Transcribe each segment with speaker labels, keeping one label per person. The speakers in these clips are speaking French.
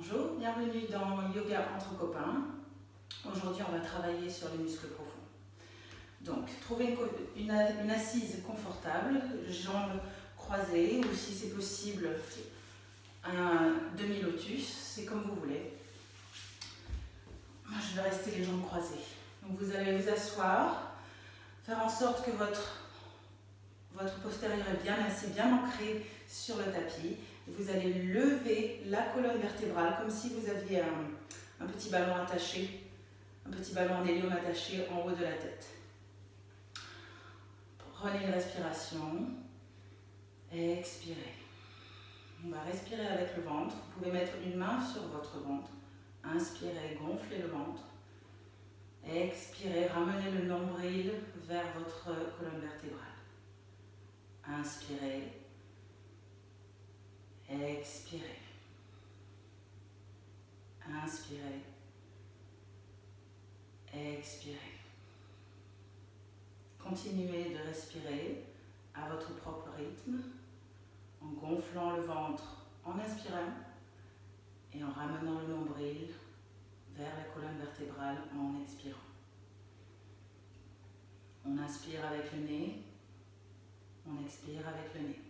Speaker 1: Bonjour, bienvenue dans Yoga entre copains. Aujourd'hui, on va travailler sur les muscles profonds. Donc, trouvez une assise confortable, jambes croisées ou si c'est possible, un demi-lotus, c'est comme vous voulez. Moi, je vais rester les jambes croisées. Donc, vous allez vous asseoir, faire en sorte que votre postérieur est bien assis, bien ancré sur le tapis. Vous allez lever la colonne vertébrale comme si vous aviez un petit ballon attaché, un petit ballon en hélium attaché en haut de la tête. Prenez une respiration, expirez. On va respirer avec le ventre. Vous pouvez mettre une main sur votre ventre. Inspirez, gonflez le ventre. Expirez, ramenez le nombril vers votre colonne vertébrale. Inspirez. Expirez. Inspirez. Expirez. Continuez de respirer à votre propre rythme en gonflant le ventre en inspirant et en ramenant le nombril vers la colonne vertébrale en expirant. On inspire avec le nez, on expire avec le nez.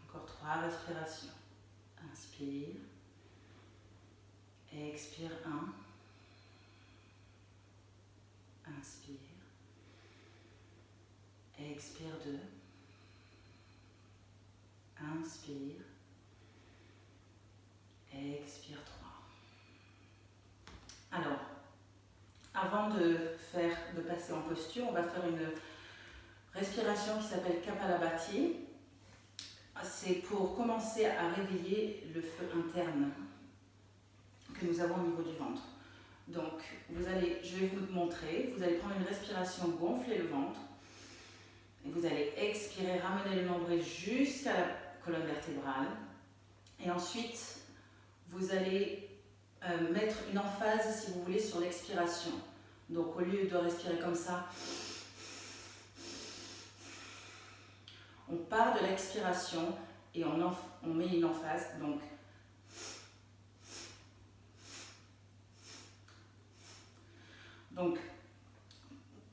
Speaker 1: Encore 3 respirations. Inspire. Expire 1. Inspire. Expire 2. Inspire. Expire 3. Alors, avant de passer en posture, on va faire une respiration qui s'appelle Kapalabhati. C'est pour commencer à réveiller le feu interne que nous avons au niveau du ventre. Donc, je vais vous montrer, vous allez prendre une respiration, gonfler le ventre, et vous allez expirer, ramener le nombril jusqu'à la colonne vertébrale, et ensuite, vous allez mettre une emphase, si vous voulez, sur l'expiration. Donc, au lieu de respirer comme ça, on part de l'expiration et on met une emphase. Donc,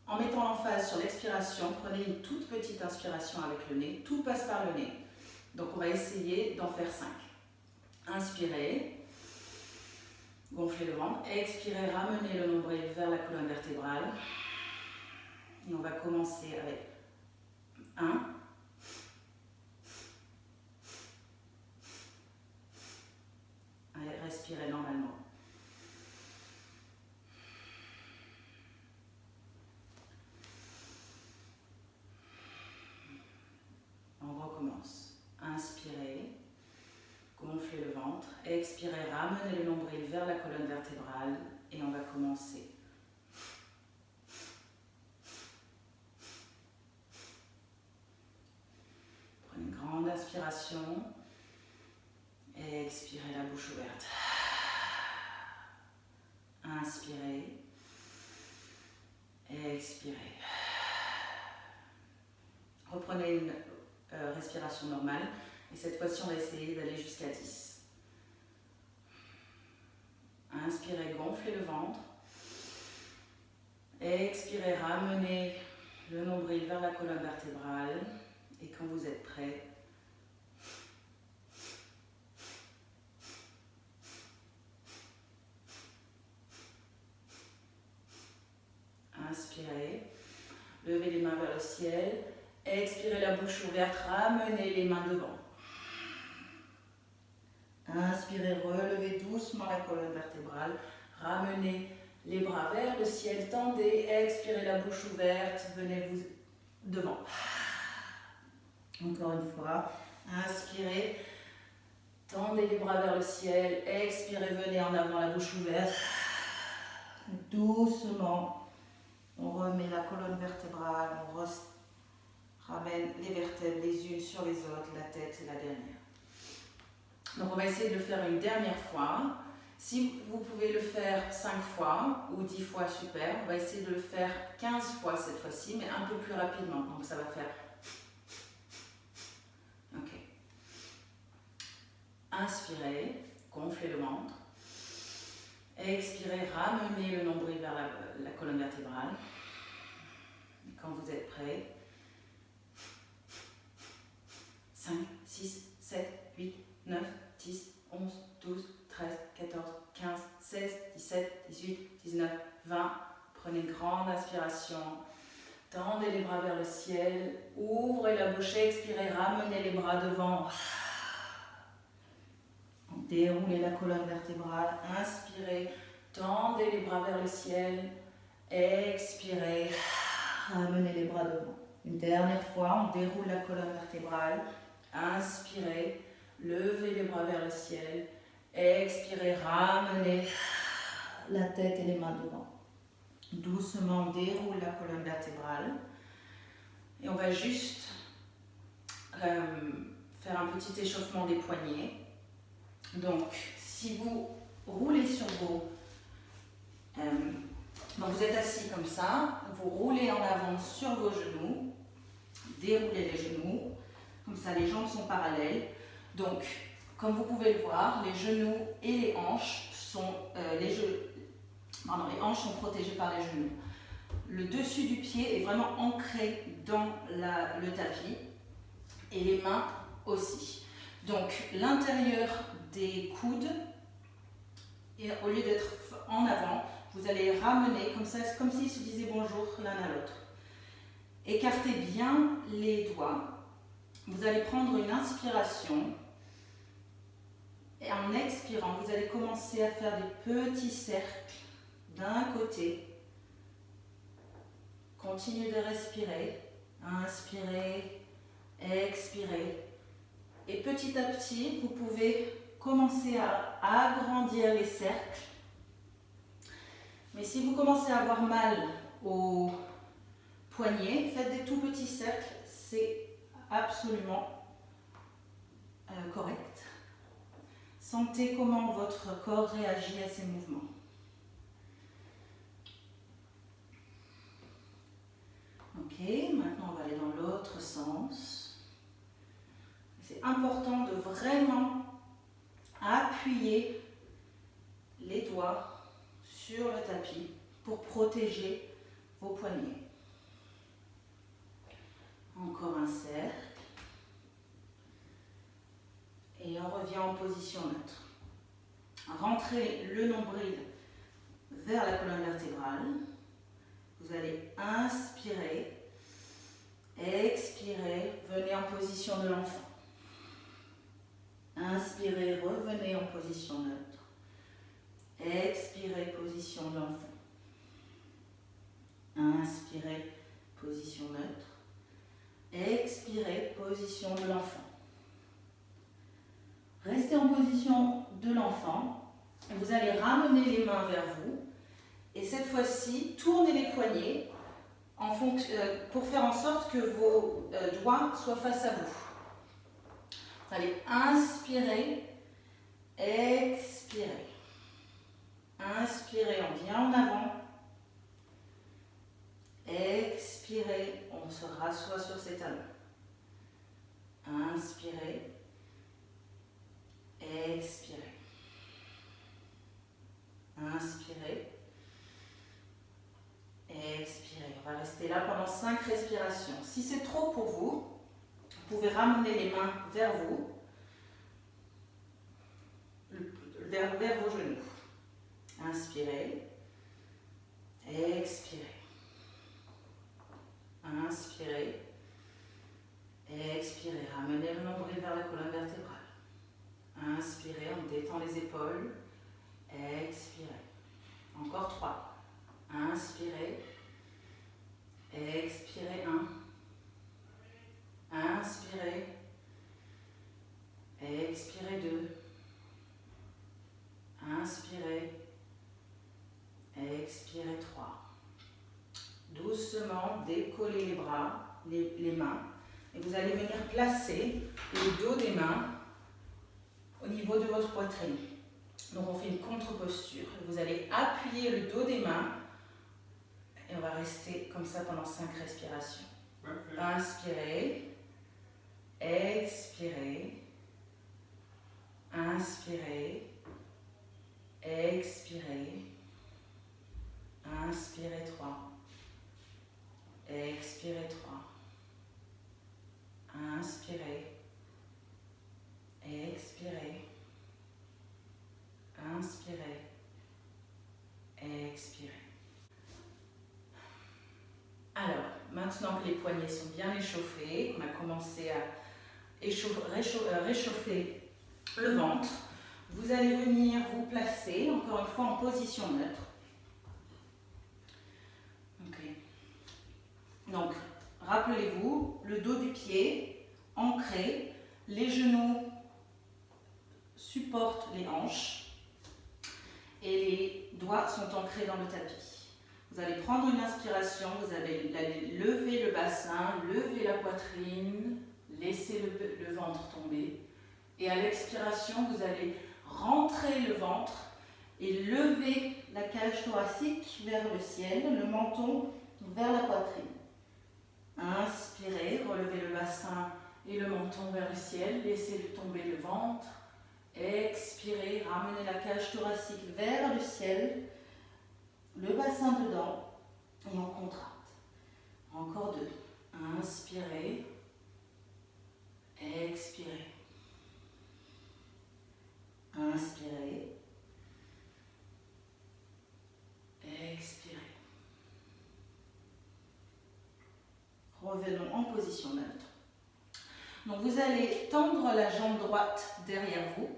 Speaker 1: en mettant l'emphase sur l'expiration, prenez une toute petite inspiration avec le nez. Tout passe par le nez. Donc, on va essayer d'en faire 5. Inspirez, gonflez le ventre. Expirez, ramenez le nombril vers la colonne vertébrale. Et on va commencer avec 1. Respirez normalement. On recommence. Inspirez, gonflez le ventre. Expirez, ramenez le nombril vers la colonne vertébrale et on va commencer. Prenez une grande inspiration. Expirez la bouche ouverte. Inspirez. Expirez. Reprenez une respiration normale. Et cette fois-ci, on va essayer d'aller jusqu'à 10. Inspirez, gonflez le ventre. Expirez, ramenez le nombril vers la colonne vertébrale. Et quand vous êtes prêt, inspirez, levez les mains vers le ciel, expirez la bouche ouverte, ramenez les mains devant. Inspirez, relevez doucement la colonne vertébrale, ramenez les bras vers le ciel, tendez, expirez la bouche ouverte, venez-vous devant. Encore une fois, inspirez, tendez les bras vers le ciel, expirez, venez en avant la bouche ouverte, doucement. On remet la colonne vertébrale, on ramène les vertèbres les unes sur les autres, la tête et la dernière. Donc on va essayer de le faire une dernière fois. Si vous pouvez le faire 5 fois ou 10 fois, super. On va essayer de le faire 15 fois cette fois-ci, mais un peu plus rapidement. Donc ça va faire... Ok. Inspirez, gonflez le ventre. Expirez, ramenez le nombril vers la colonne vertébrale. Et quand vous êtes prêt, 5, 6, 7, 8, 9, 10, 11, 12, 13, 14, 15, 16, 17, 18, 19, 20. Prenez une grande inspiration. Tendez les bras vers le ciel. Ouvrez la bouche, expirez, ramenez les bras devant. Déroulez la colonne vertébrale. Inspirez, tendez les bras vers le ciel. Expirez, ramenez les bras devant. Une dernière fois, on déroule la colonne vertébrale. Inspirez, levez les bras vers le ciel. Expirez, ramenez la tête et les mains devant. Doucement, on déroule la colonne vertébrale. Et on va juste faire un petit échauffement des poignets. Donc, si vous roulez sur vos... donc vous êtes assis comme ça, vous roulez en avant sur vos genoux, déroulez les genoux, comme ça les jambes sont parallèles. Donc, comme vous pouvez le voir, les genoux et les hanches sont... les hanches sont protégées par les genoux. Le dessus du pied est vraiment ancré dans le tapis et les mains aussi. Donc, l'intérieur des coudes, et au lieu d'être en avant, vous allez ramener comme ça, comme s'ils se disaient bonjour l'un à l'autre. Écartez bien les doigts. Vous allez prendre une inspiration et en expirant, vous allez commencer à faire des petits cercles d'un côté. Continuez de respirer. Inspirez, expirez. Et petit à petit, vous pouvez commencer à agrandir les cercles. Mais si vous commencez à avoir mal aux poignets, faites des tout petits cercles, c'est absolument correct. Sentez comment votre corps réagit à ces mouvements. Ok, maintenant on va aller dans l'autre sens. C'est important de vraiment appuyer les doigts sur le tapis pour protéger vos poignets. Encore un cercle. Et on revient en position neutre. Rentrez le nombril vers la colonne vertébrale. Vous allez inspirer, expirer, venez en position de l'enfant. Inspirez, revenez en position neutre. Expirez, position de l'enfant. Inspirez, position neutre. Expirez, position de l'enfant. Restez en position de l'enfant. Vous allez ramener les mains vers vous. Et cette fois-ci, tournez les poignets pour faire en sorte que vos doigts soient face à vous. Vous allez inspirer, expirer. Inspirez, on vient en avant. Expirez, on se rassoit sur ses talons. Inspirez, expirez. Inspirez, expirez. On va rester là pendant 5 respirations. Si c'est trop pour vous, vous pouvez ramener les mains vers vous, vers vos genoux. Inspirez, expirez. Inspirez, expirez. Ramenez le nombril vers la colonne vertébrale. Inspirez, on détend les épaules. Expirez. Encore 3. Inspirez. Expirez 1. Inspirez. Expirez 2. Inspirez. Expirez 3. Doucement, décollez les bras, les mains. Et vous allez venir placer le dos des mains au niveau de votre poitrine. Donc on fait une contre-posture. Vous allez appuyer le dos des mains et on va rester comme ça pendant 5 respirations. Inspirez, expirez, inspirez, expirez, inspirez 3, expirez 3, inspirez, expirez, inspirez, expirez. Alors, maintenant que les poignets sont bien échauffés, qu'on a commencé à réchauffer le ventre, vous allez venir vous placer, encore une fois, en position neutre. Okay. Donc, rappelez-vous, le dos du pied ancré, les genoux supportent les hanches et les doigts sont ancrés dans le tapis. Vous allez prendre une inspiration, vous allez lever le bassin, lever la poitrine, laisser le ventre tomber. Et à l'expiration, vous allez rentrer le ventre et lever la cage thoracique vers le ciel, le menton vers la poitrine. Inspirez, relevez le bassin et le menton vers le ciel, laissez tomber le ventre. Expirez, ramenez la cage thoracique vers le ciel, le bassin dedans et on contracte. Encore 2. Inspirez, expirez. Inspirez, expirez. Revenons en position neutre. Donc vous allez tendre la jambe droite derrière vous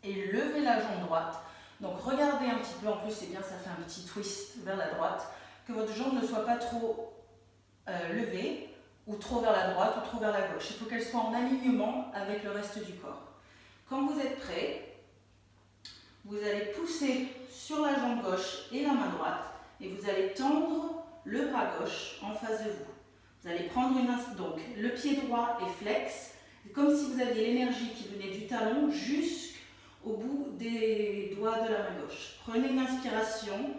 Speaker 1: et lever la jambe droite. Donc regardez un petit peu, en plus c'est bien, ça fait un petit twist vers la droite, que votre jambe ne soit pas trop levée, ou trop vers la droite, ou trop vers la gauche. Il faut qu'elle soit en alignement avec le reste du corps. Quand vous êtes prêt, vous allez pousser sur la jambe gauche et la main droite, et vous allez tendre le bras gauche en face de vous. Vous allez prendre donc le pied droit est flex, comme si vous aviez l'énergie qui venait du talon jusqu'au bout des doigts de la main gauche. Prenez une inspiration,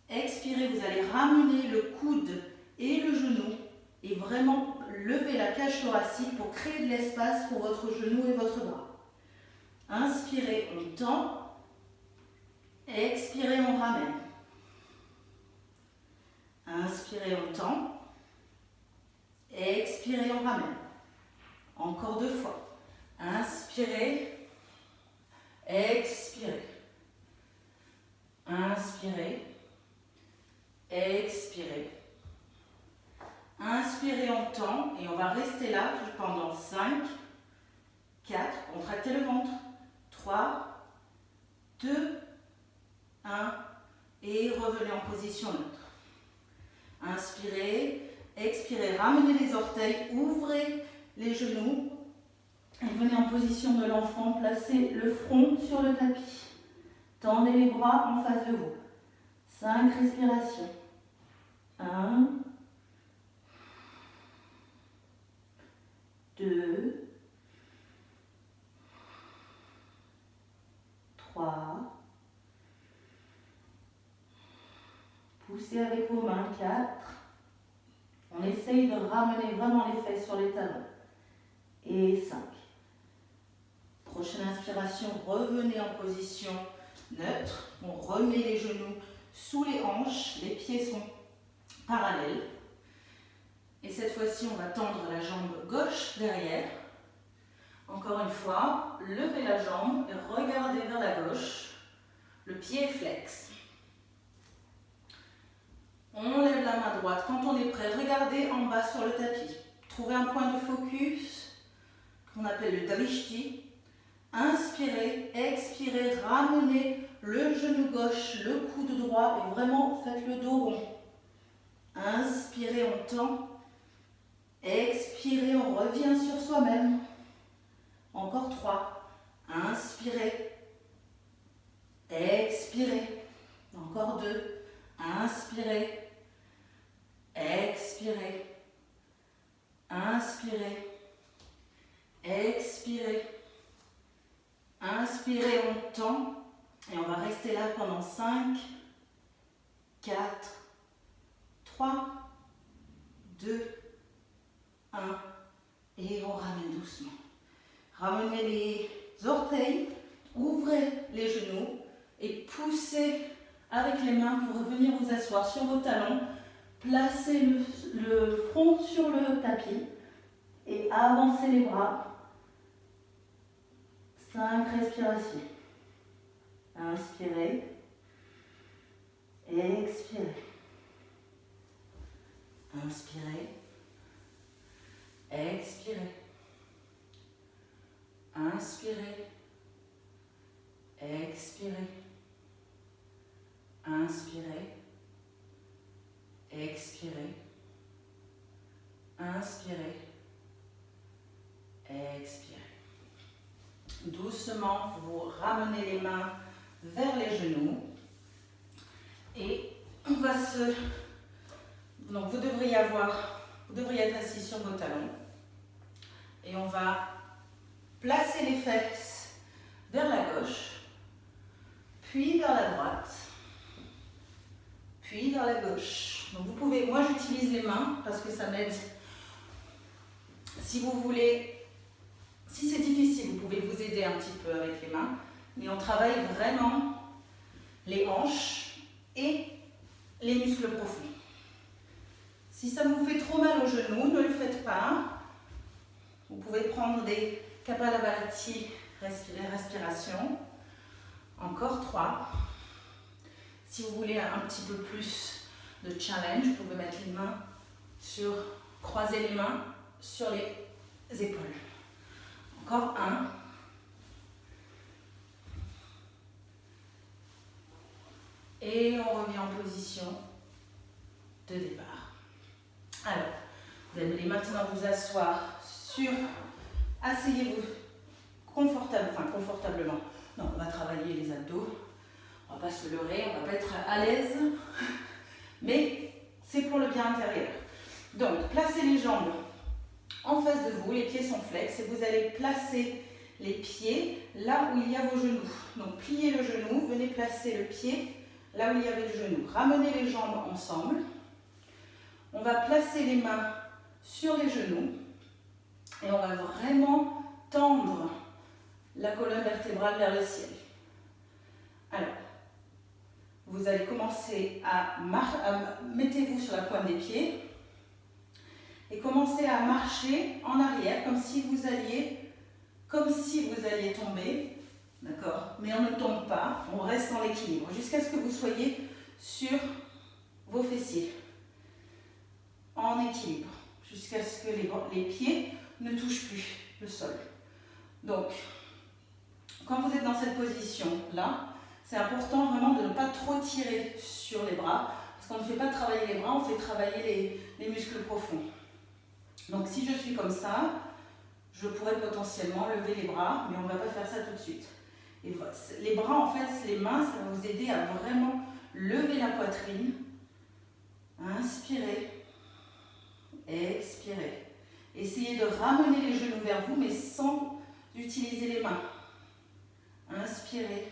Speaker 1: expirez, vous allez ramener le coude et le genou et vraiment lever la cage thoracique pour créer de l'espace pour votre genou et votre bras. Inspirez, on tend, expirez, on ramène. Inspirez, on tend. Expirez, on ramène. Encore 2 fois. Inspirez. Expirez. Inspirez. Expirez. Inspirez, on tend et on va rester là pendant 5, 4, contractez le ventre. 3, 2, 1 et revenez en position neutre. Inspirez. Expirez, ramenez les orteils, ouvrez les genoux et venez en position de l'enfant, placez le front sur le tapis. Tendez les bras en face de vous. 5 respirations. 1, 2, 3. Poussez avec vos mains. 4. On essaye de ramener vraiment les fesses sur les talons. Et 5. Prochaine inspiration, revenez en position neutre. On remet les genoux sous les hanches, les pieds sont parallèles. Et cette fois-ci, on va tendre la jambe gauche derrière. Encore une fois, levez la jambe et regardez vers la gauche. Le pied est flex. On lève la main droite. Quand on est prêt, regardez en bas sur le tapis. Trouvez un point de focus qu'on appelle le drishti. Inspirez, expirez, ramenez le genou gauche, le coude droit et vraiment faites le dos rond. Inspirez, on tend. Expirez, on revient sur soi-même. Encore 3. Inspirez. Expirez. Encore 2. Inspirez. Expirez. Inspirez. Expirez. Inspirez, on tend. Et on va rester là pendant 5, 4, 3, 2, 1. Et on ramène doucement. Ramenez les orteils, ouvrez les genoux et poussez avec les mains pour revenir vous asseoir sur vos talons. Placez le front sur le tapis et avancez les bras. 5 respirations. Inspirez. Expirez. Inspirez. Expirez. Inspirez. Expirez. Inspirez. Expirez. Inspirez. Expirez. Doucement, vous ramenez les mains vers les genoux. Et on va se... Donc vous devriez être assis sur vos talons. Et on va placer les fesses vers la gauche, puis vers la droite, puis vers la gauche. Donc vous pouvez, moi j'utilise les mains parce que ça m'aide. Si vous voulez, si c'est difficile, vous pouvez vous aider un petit peu avec les mains. Mais on travaille vraiment les hanches et les muscles profonds. Si ça vous fait trop mal aux genoux, ne le faites pas. Vous pouvez prendre des Kapalabhati respiration. Encore 3. Si vous voulez un petit peu plus de challenge, vous pouvez mettre les mains croiser les mains sur les épaules. Encore 1. Et on remet en position de départ. Alors, vous allez maintenant vous asseoir asseyez-vous confortablement. Non, on va travailler les abdos. On ne va pas se leurrer, on ne va pas être à l'aise. Mais c'est pour le bien intérieur. Donc, placez les jambes en face de vous, les pieds sont flex. Et vous allez placer les pieds là où il y a vos genoux. Donc, pliez le genou, venez placer le pied là où il y avait le genou. Ramenez les jambes ensemble. On va placer les mains sur les genoux et on va vraiment tendre la colonne vertébrale vers le ciel. Alors, vous allez commencer mettez-vous sur la pointe des pieds et commencez à marcher en arrière comme si vous alliez tomber, d'accord? Mais on ne tombe pas, on reste en équilibre jusqu'à ce que vous soyez sur vos fessiers. En équilibre, jusqu'à ce que les pieds ne touchent plus le sol. Donc, quand vous êtes dans cette position-là, c'est important vraiment de ne pas trop tirer sur les bras, parce qu'on ne fait pas travailler les bras, on fait travailler les muscles profonds. Donc, si je suis comme ça, je pourrais potentiellement lever les bras, mais on ne va pas faire ça tout de suite. Et les bras, en fait, les mains, ça va vous aider à vraiment lever la poitrine. Inspirez. Expirez. Essayez de ramener les genoux vers vous, mais sans utiliser les mains. Inspirez.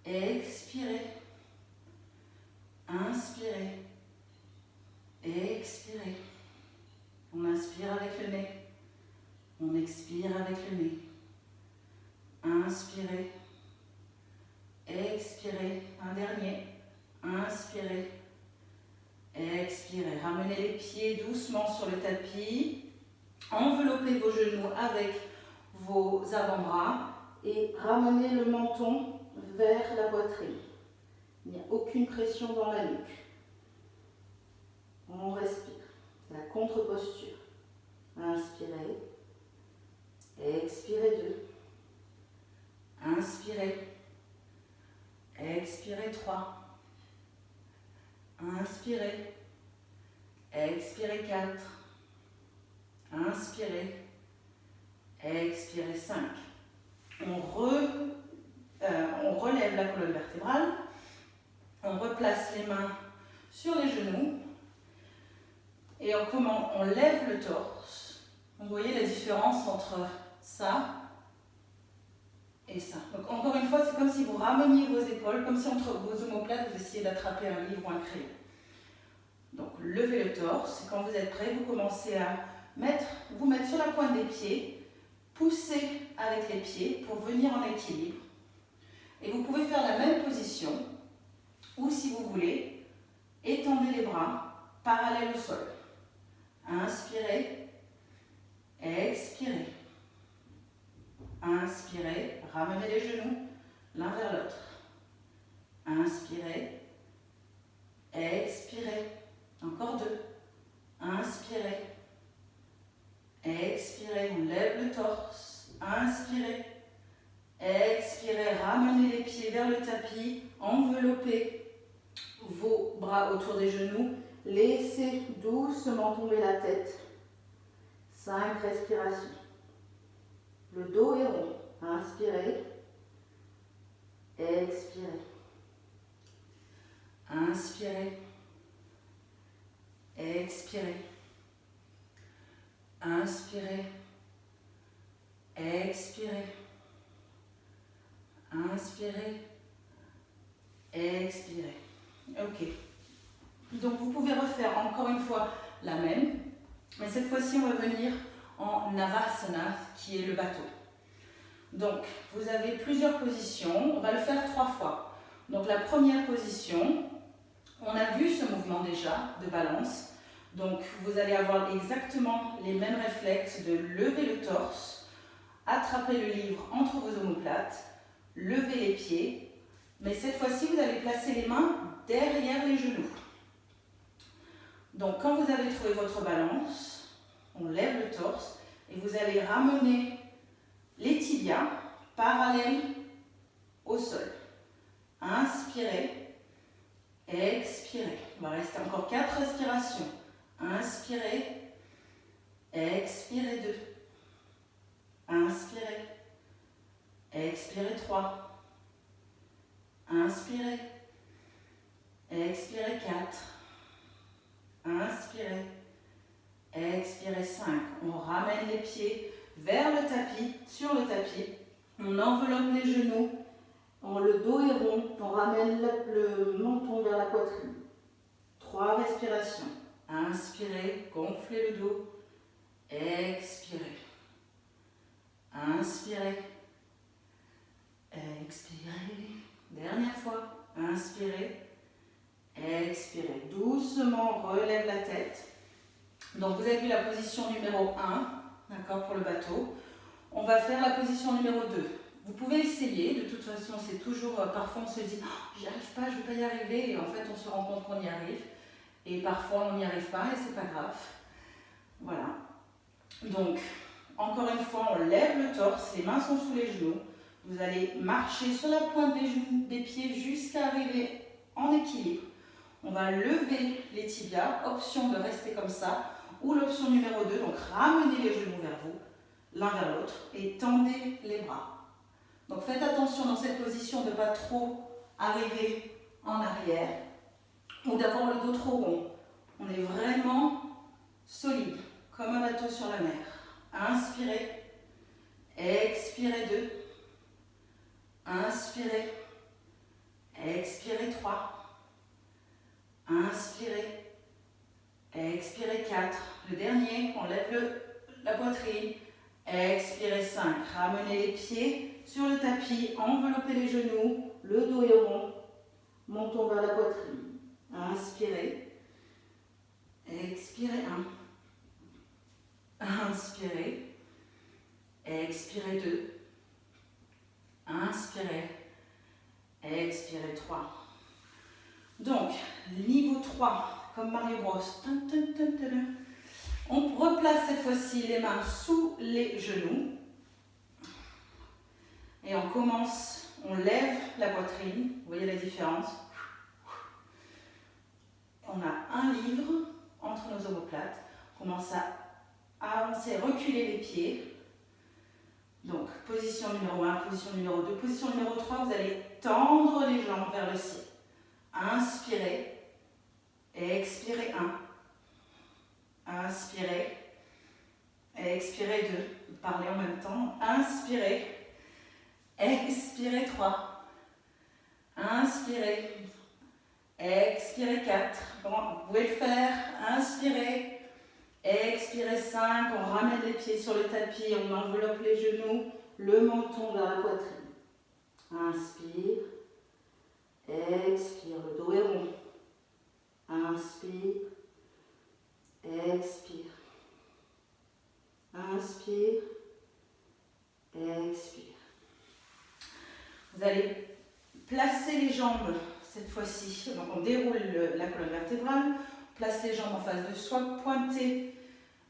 Speaker 1: Expirez. Inspirez. Expirez. On inspire avec le nez. On expire avec le nez. Inspirez. Expirez. Un dernier. Inspirez. Expirez. Ramenez les pieds doucement sur le tapis. Enveloppez vos genoux avec vos avant-bras et ramenez le menton vers la poitrine. Il n'y a aucune pression dans la nuque. On respire. La contre-posture. Inspirez. Expirez 2. Inspirez. Expirez 3. Inspirez. Expirez 4. Inspirez. Expirez 5. On relève la colonne vertébrale. On replace les mains sur les genoux. Et on lève le torse. Vous voyez la différence entre ça et ça. Donc encore une fois, c'est comme si vous rameniez vos épaules, comme si entre vos omoplates, vous essayez d'attraper un livre ou un crayon. Donc levez le torse, et quand vous êtes prêt, vous commencez à vous mettre sur la pointe des pieds, pousser avec les pieds pour venir en équilibre. Et vous pouvez faire la même position, ou si vous voulez, étendez les bras parallèles au sol. Inspirez, expirez. Inspirez, ramenez les genoux l'un vers l'autre. Inspirez, expirez. Encore 2. Inspirez, expirez, on lève le torse. Inspirez, expirez, ramenez les pieds vers le tapis, enveloppez vos bras autour des genoux. Laissez doucement tomber la tête. 5 respirations. Le dos est rond. Inspirez. Expirez. Inspirez. Expirez. Inspirez. Expirez. Inspirez. Expirez. Ok. Donc vous pouvez refaire encore une fois la même, mais cette fois-ci on va venir en Navasana, qui est le bateau. Donc vous avez plusieurs positions, on va le faire 3 fois. Donc la première position, on a vu ce mouvement déjà de balance. Donc vous allez avoir exactement les mêmes réflexes de lever le torse, attraper le livre entre vos omoplates, lever les pieds, mais cette fois-ci vous allez placer les mains derrière les genoux. Donc quand vous avez trouvé votre balance, on lève le torse et vous allez ramener les tibias parallèles au sol. Inspirez, expirez. On va rester encore 4 respirations. Inspirez, expirez 2. Inspirez, expirez 3. Inspirez, expirez 4. Inspirez, expirez 5. On ramène les pieds vers le tapis, sur le tapis. On enveloppe les genoux, le dos est rond, on ramène le menton vers la poitrine. 3 respirations. Inspirez, gonflez le dos. Expirez. Inspirez. Expirez. Dernière fois. Inspirez. Expirez. Doucement, relève la tête. Donc vous avez vu la position numéro 1, d'accord, pour le bateau. On va faire la position numéro 2. Vous pouvez essayer, de toute façon c'est toujours, parfois on se dit oh, j'y arrive pas, je ne vais pas y arriver, et en fait on se rend compte qu'on y arrive. Et parfois on n'y arrive pas et c'est pas grave. Voilà. Donc, encore une fois, on lève le torse, les mains sont sous les genoux. Vous allez marcher sur la pointe des pieds jusqu'à arriver en équilibre. On va lever les tibias, option de rester comme ça, ou l'option numéro 2, donc ramenez les genoux vers vous, l'un vers l'autre, et tendez les bras. Donc faites attention dans cette position de ne pas trop arriver en arrière, ou d'avoir le dos trop rond. On est vraiment solide, comme un bateau sur la mer. Inspirez, expirez 2, inspirez, expirez 3, inspirez, expirez 4. Le dernier, on lève la poitrine, expirez 5. Ramenez les pieds sur le tapis, enveloppez les genoux, le dos est rond, montons vers la poitrine. Inspirez, expirez 1, inspirez, expirez 2, inspirez, expirez 3. Donc, niveau 3, comme Mario Bros. On replace cette fois-ci les mains sous les genoux. Et on commence, on lève la poitrine. Vous voyez la différence? On a un livre entre nos omoplates. On commence à avancer, reculer les pieds. Donc, position numéro 1, position numéro 2, position numéro 3, vous allez tendre les jambes vers le ciel. Inspirez, expirez 1. Inspirez, expirez 2. Parlez en même temps. Inspirez, Expirez 3. Inspirez. Expirez 4. Bon, vous pouvez le faire. Inspirez. Expirez 5. On ramène les pieds sur le tapis. On enveloppe les genoux. Le menton vers la poitrine. Inspire. Expire. Le dos est rond. Inspire. Expire. Inspire. Expire. Vous allez placer les jambes cette fois-ci. Donc on déroule la colonne vertébrale, on place les jambes en face de soi,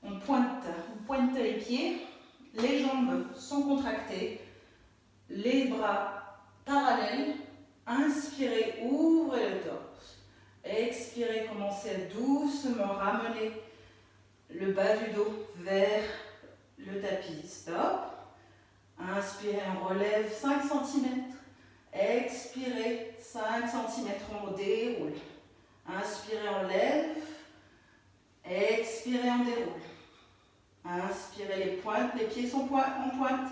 Speaker 1: on pointe les pieds, les jambes sont contractées, les bras parallèles. Inspirez, ouvrez le torse. Expirez, commencez à doucement ramener le bas du dos vers le tapis. Stop. Inspirez, on relève 5 cm. Expirez, 5 cm, on déroule. Inspirez, on lève. Expirez, on déroule. Inspirez, les pointes, les pieds sont en pointe.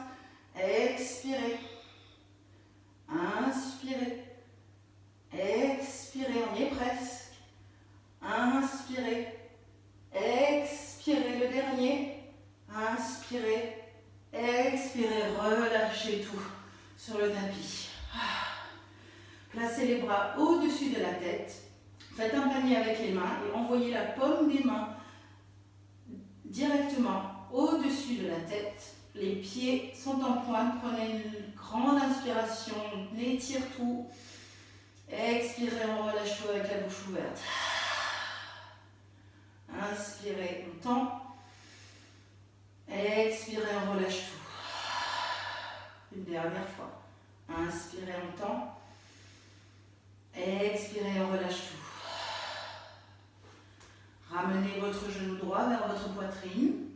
Speaker 1: Expirez. Inspirez. Expirez, on y est presque. Inspirez. Expirez, le dernier. Inspirez. Expirez, relâchez tout sur le tapis. Placez les bras au-dessus de la tête. Faites un panier avec les mains et envoyez la paume des mains directement au-dessus de la tête. Les pieds sont en pointe. Prenez une grande inspiration. On étire tout. Expirez, on relâche tout avec la bouche ouverte. Inspirez, on tend. Expirez, on relâche tout. Une dernière fois. Inspirez, on tend. Expirez, on relâche tout. Ramenez votre genou droit vers votre poitrine.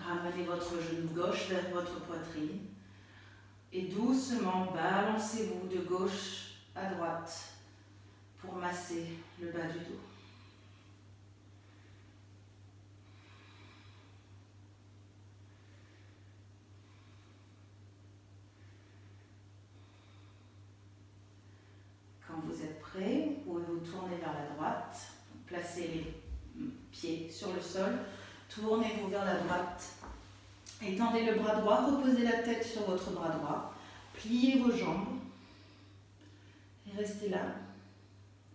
Speaker 1: Ramenez votre genou gauche vers votre poitrine. Et doucement, balancez-vous de gauche à droite pour masser le bas du dos. Quand vous êtes prêt, vous pouvez vous tourner vers la droite, placez les pieds sur le sol, tournez-vous vers la droite, étendez le bras droit, reposez la tête sur votre bras droit, pliez vos jambes et restez là,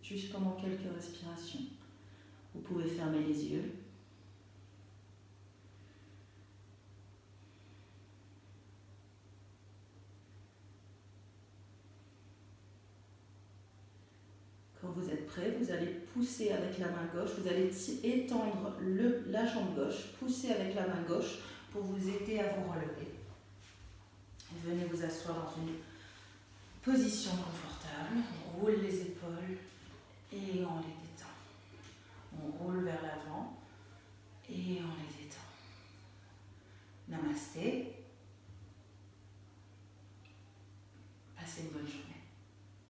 Speaker 1: juste pendant quelques respirations. Vous pouvez fermer les yeux. Quand vous êtes prêt, vous allez pousser avec la main gauche, vous allez étendre la jambe gauche, pousser avec la main gauche pour vous aider à vous relever. Venez vous asseoir dans une position confortable. On roule les épaules et on les détend. On roule vers l'avant et on les détend. Namasté.